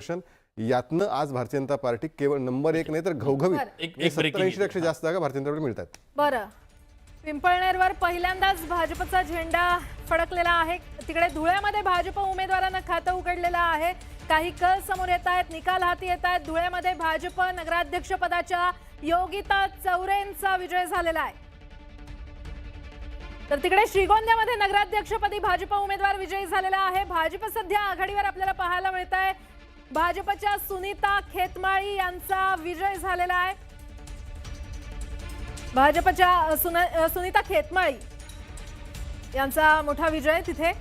यातनं आज भारतीय जनता पार्टी केवळ नंबर 1 नाही तर घवघवीत 70-80% जास्त जागा भारतीय जनता पार्टी मिळतात। बरं, पिंपळनेरवर पहिल्यांदाच भाजपचा झेंडा फडकलेला आहे। तिकडे धुळ्यामध्ये भाजप उमेदवारांना खातं उघडलेलं आहे। काही कल समोर येत आहेत, निकाल हाती येत आहेत। धुळ्यामध्ये भाजप नगराध्यक्ष पदाच्या योगिता चौरेंचा विजय झालेला आहे, तर तिकडे श्रीगोंद्यामध्ये नगराध्यक्षपदी भाजप उमेदवार विजयी झालेला आहे। भाजप सध्या आघाडीवर आपल्याला पाहायला मिळत आहे। भाजपच्या सुनीता खेतमाळी यांचा विजय झालेला आहे। भाजपच्या सुनीता खेतमाळी यांचा मोठा विजय तिथे।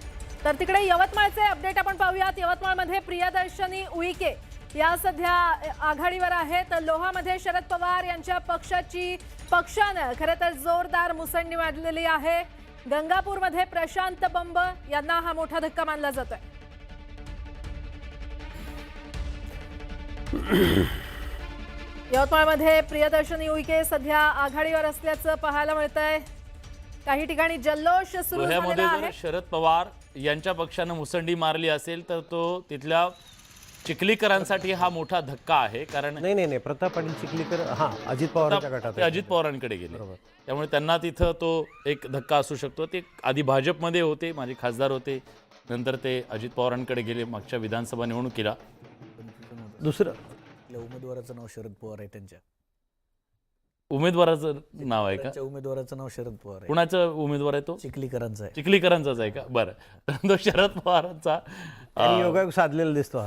तर तिकडे यवतमाळचे अपडेट आपण पाहूयात। यवतमाळमध्ये प्रियदर्शनी उईके या सध्या आघाडीवर आहेत। लोहामध्ये शरद पवार यांच्या पक्षानं खरं तर जोरदार मुसंडी मारलेली आहे। गंगापूरमध्ये प्रशांत बंब यांना हा मोठा धक्का मानला जातोय। यवतमाळमध्ये प्रियदर्शनी उईके सध्या आघाडीवर असल्याचं पाहायला मिळतंय। काही ठिकाणी जल्लोष सुरू झालेला आहे। शरद पवार यांच्या पक्षानं मुसंडी मारली असेल तर तो तिथल्या चिखलीकरांसाठी हा मोठा धक्का आहे। कारण नाही प्रताप पाटील चिखलीकर अजित पवारांच्या गटात अजित पवारांकडे गेले, त्यामुळे त्यांना तिथं तो एक धक्का असू शकतो। ते आधी भाजपमध्ये होते, माझे खासदार होते, नंतर ते अजित पवारांकडे गेले मागच्या विधानसभा निवडणुकीला। दुसरं उमेदवाराचं नाव शरद पवार आहे। त्यांच्या उमेदवाराचं नाव आहे का? उमेदवाराचं नाव शरद पवार आहे। कुणाचं उमेदवार आहे तो? चिखलीकरांचा आहे। चिखलीकरांचाच आहे का? बरं, तो शरद पवारांचा योगायोग साधलेला दिसतो।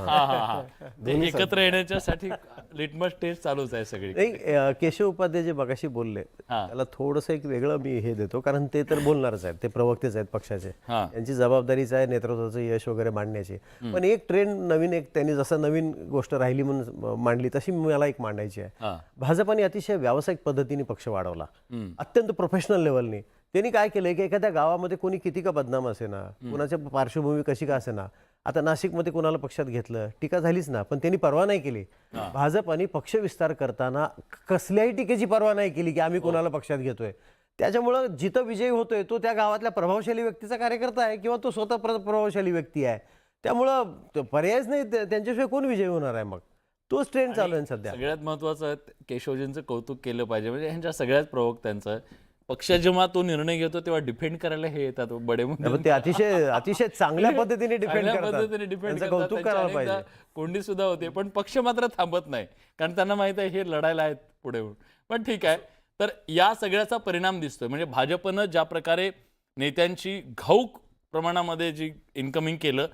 एकत्र येण्याच्यासाठी लिटमस टेस्ट चालूच आहे सगळी। केशव उपाध्याय जे मगाशी बोलले त्याला थोडंसं एक वेगळं मी हे देतो, कारण ते तर बोलणारच आहेत, ते प्रवक्तेच आहेत पक्षाचे, त्यांची जबाबदारीच आहे नेतृत्वाचं यश वगैरे मांडण्याची। पण एक ट्रेंड नवीन, एक त्यांनी जसं नवीन गोष्ट राहिली म्हणून मांडली तशी मला एक मांडायची आहे। भाजपाने अतिशय व्यावसायिक पद्धतीने पक्ष वाढवला, अत्यंत प्रोफेशनल लेवलनी। त्यांनी काय केलंय की एखाद्या गावामध्ये कोणी किती का बदनाम असे ना, कोणाच्या पार्श्वभूमी कशी का असे ना, आता नाशिकमध्ये कोणाला पक्षात घेतलं टीका झालीच ना, पण त्यांनी पर्वा नाही केली। भाजपाने पक्ष विस्तार करताना कसल्याही टीकेची पर्वा नाही केली की आम्ही कोणाला पक्षात घेतोय। त्याच्यामुळं जिथं विजयी होतोय तो त्या गावातल्या प्रभावशाली व्यक्तीचा कार्यकर्ता आहे किंवा तो स्वतः प्रभावशाली व्यक्ती आहे। त्यामुळं पर्यायच नाही, त्यांच्याशिवाय कोण विजयी होणार आहे? मग तोच ट्रेंड चालू आहे सध्या। सगळ्यात महत्वाचं केशवजींचं कौतुक केलं पाहिजे, म्हणजे ह्यांच्या सगळ्याच प्रवक्त्यांचं पक्ष जेव्हा तो निर्णय घेतो तेव्हा डिफेंड करायला हे येतात बडे मुद्दे। ते अतिशय चांगल्या पद्धतीने डिफेंड कौतुक करायला पाहिजे। कोंडी सुद्धा होते, पण पक्ष मात्र थांबत नाही, कारण त्यांना माहित आहे हे लढायला आहेत पुढे। पण ठीक आहे, तर या सगळ्याचा परिणाम दिसतोय। म्हणजे भाजपनं ज्या प्रकारे नेत्यांची घाऊक प्रमाणामध्ये जी इन्कमिंग केलं,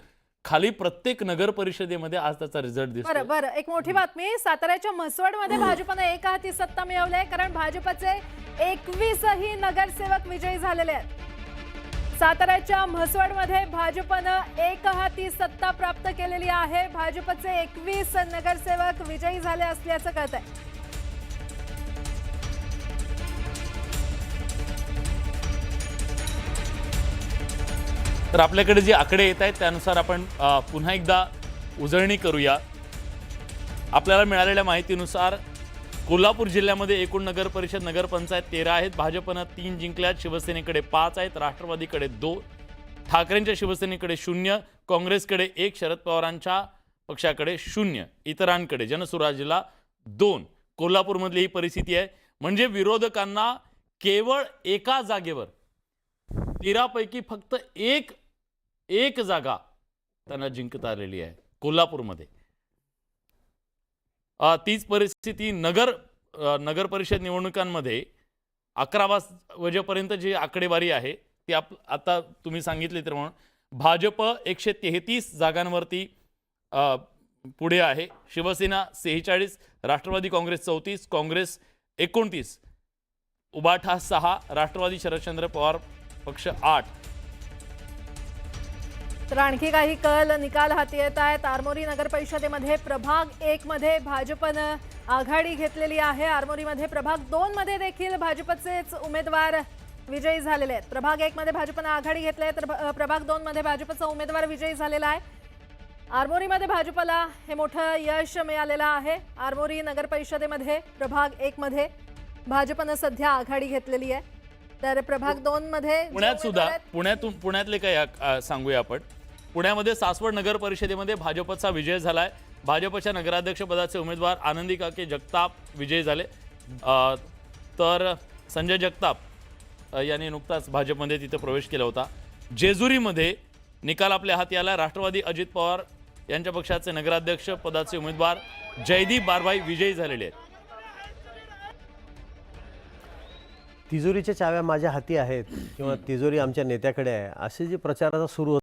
खाली प्रत्येक नगर परिषदेमध्ये आज त्याचा रिझल्ट दिसतो। बरं, एक मोठी बातमी, साताऱ्याच्या म्हसवडमध्ये भाजपनं एकहाती सत्ता मिळवली आहे, कारण भाजपचे 21ही नगरसेवक विजयी झालेले आहेत। साताऱ्याच्या म्हसवडमध्ये भाजपनं एकहाती सत्ता प्राप्त केलेली आहे। भाजपचे 21 नगरसेवक विजयी झाले असल्याचं कळतंय। तर आपल्याकडे जे आकडे येत आहेत त्यानुसार आपण पुन्हा एकदा उजळणी करूया। आपल्याला मिळालेल्या माहितीनुसार कोल्हापूर जिल्ह्यामध्ये एकूण नगर परिषद नगरपंचायत 13 आहेत। भाजपनं 3 जिंकल्यात, शिवसेनेकडे 5 आहेत, राष्ट्रवादीकडे 2, ठाकरेंच्या शिवसेनेकडे 0, काँग्रेसकडे 1, शरद पवारांच्या पक्षाकडे 0, इतरांकडे जनसुराज्यला 2। कोल्हापूरमधली ही परिस्थिती आहे। म्हणजे विरोधकांना केवळ एका जागेवर 13 पैकी फक्त एक जागा त्यांना जिंकता आलेली आहे कोल्हापूरमध्ये। तीच परिस्थिती नगर परिषद निवडणुकांमध्ये 11 वाजेपर्यंत जी आकडेवारी आहे ती आता तुम्ही सांगितली तर म्हणून भाजप 133 जागांवरती पुढे आहे। शिवसेना 46, राष्ट्रवादी काँग्रेस 34, काँग्रेस 29, उबाठा 6, राष्ट्रवादी शरदचंद्र पवार पक्ष 8। तर आणखी काही कल निकाल हाती येत आहेत। आरमोरी नगर परिषदेमध्ये प्रभाग 1 मध्ये भाजपनं आघाडी घेतलेली आहे। आरमोरीमध्ये प्रभाग 2 मध्ये देखील भाजपचेच उमेदवार विजयी झालेले आहेत। प्रभाग 1 मध्ये भाजपनं आघाडी घेतली आहे, तर प्रभाग 2 मध्ये भाजपचा उमेदवार विजयी झालेला आहे। आरमोरीमध्ये भाजपला हे मोठं यश मिळालेलं आहे। आरमोरी नगर परिषदेमध्ये प्रभाग 1 मध्ये भाजपनं सध्या आघाडी घेतलेली आहे। तर प्रभाग 2 मध्ये पुण्यात सुद्धा पुण्यातले काय सांगूया आपण। पुण्यामध्ये सासवड नगर परिषदेमध्ये भाजपचा विजय झालाय। भाजपच्या नगराध्यक्षपदाचे उमेदवार आनंदी काके जगताप विजयी झाले. तर संजय जगताप यांनी नुकताच भाजपमध्ये तिथे प्रवेश केला होता. जेजुरीमध्ये निकाल आपल्या हाती आला. राष्ट्रवादी अजित पवार यांच्या पक्षाचे नगराध्यक्ष पदाचे उमेदवार जयदीप बारभाई विजयी झालेले आहेत. तिजोरीच्या चाव्या माझ्या हाती आहेत किंवा तिजोरी आमच्या नेत्याकडे आहे, असे जे प्रचाराचा सुरू